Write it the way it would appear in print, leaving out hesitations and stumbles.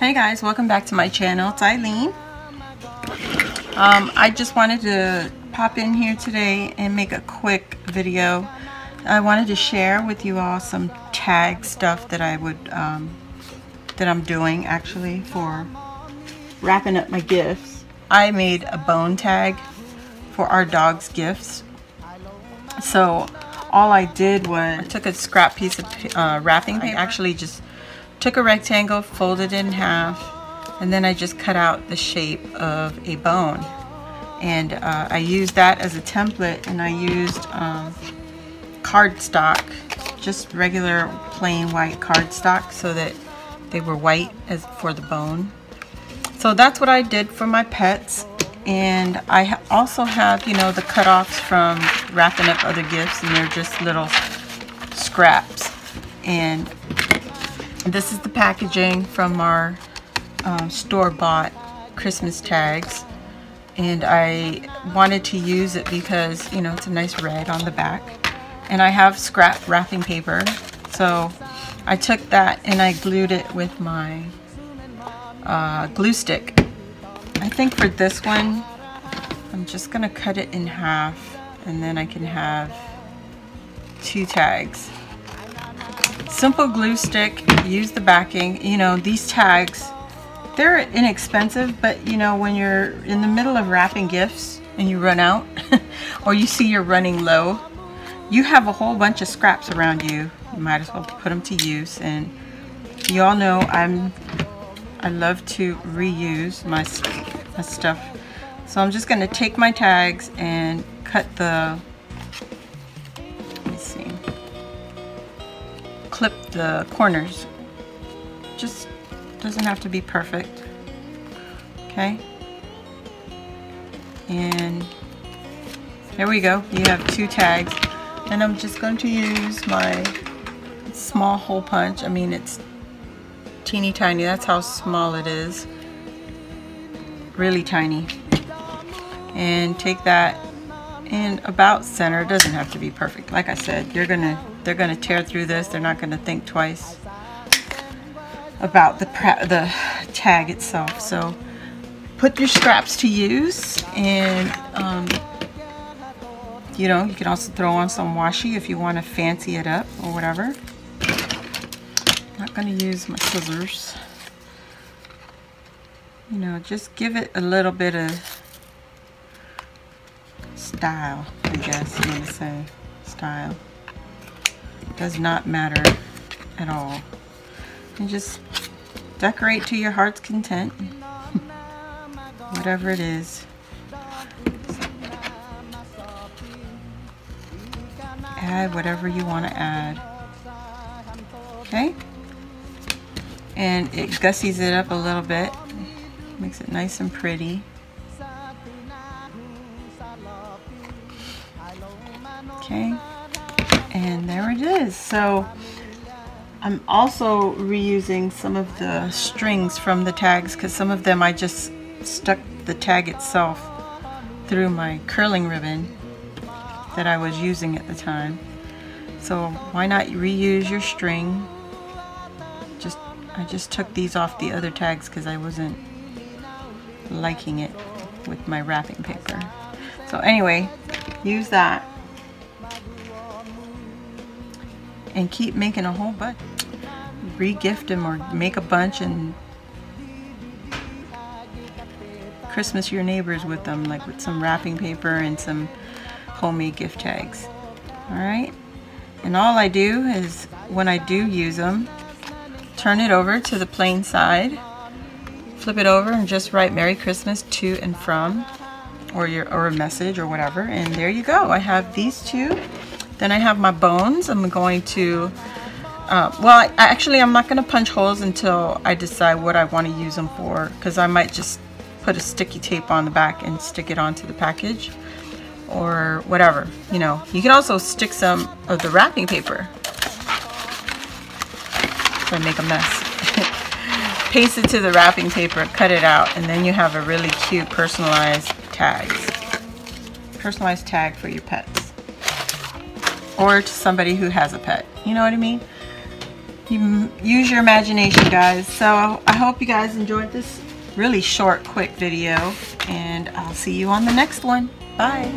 Hey guys, welcome back to my channel. It's Ilene. I just wanted to pop in here today and make a quick video. I wanted to share with you all some tag stuff that I'm doing actually for wrapping up my gifts. I made a bone tag for our dog's gifts. So all I did was I took a scrap piece of wrapping paper. I actually just took a rectangle, folded it in half, and then I just cut out the shape of a bone. And I used that as a template, and I used cardstock, just regular plain white cardstock, so that they were white as for the bone. So that's what I did for my pets. And I also have, you know, the cutoffs from wrapping up other gifts, and they're just little scraps. And this is the packaging from our store-bought Christmas tags, and I wanted to use it because, you know, it's a nice red on the back, and I have scrap wrapping paper, so I took that and I glued it with my glue stick. I think for this one I'm just gonna cut it in half, and then I can have 2 tags. Simple glue stick, use the backing. You know, these tags, they're inexpensive, but you know, when you're in the middle of wrapping gifts and you run out or you see you're running low, you have a whole bunch of scraps around you. You might as well put them to use. And you all know I love to reuse my stuff. So I'm just going to take my tags and cut the, clip the corners. Just doesn't have to be perfect. Okay, and there we go. You have 2 tags, and I'm just going to use my small hole punch. I mean, it's teeny tiny. That's how small it is. Really tiny. And take that in about center. It doesn't have to be perfect. Like I said, they're gonna tear through this. They're not gonna think twice about the tag itself. So put your scraps to use, and you know, you can also throw on some washi if you want to fancy it up or whatever. I'm not gonna use my scissors. You know, just give it a little bit of style, I guess you want to say. Style does not matter at all. And just decorate to your heart's content, whatever it is. Add whatever you want to add. Okay, and it gussies it up a little bit, makes it nice and pretty. Okay, and there it is. So I'm also reusing some of the strings from the tags, because some of them I just stuck the tag itself through my curling ribbon that I was using at the time. So why not reuse your string? I just took these off the other tags because I wasn't liking it with my wrapping paper. So anyway, use that and keep making a whole bunch. Re-gift them or make a bunch and Christmas your neighbors with them, like with some wrapping paper and some homemade gift tags. Alright, and all I do is, when I do use them, turn it over to the plain side, flip it over, and just write Merry Christmas to and from, or a message or whatever, and there you go. I have these 2. Then I have my bones. I'm going to well, I'm not going to punch holes until I decide what I want to use them for, because I might just put a sticky tape on the back and stick it onto the package or whatever. You know, you can also stick some of the wrapping paper. So I make a mess. Paste it to the wrapping paper, cut it out, and then you have a really cute personalized tag for your pets, or to somebody who has a pet. You know what I mean? You use your imagination, guys. So I hope you guys enjoyed this really short, quick video, and I'll see you on the next one. Bye.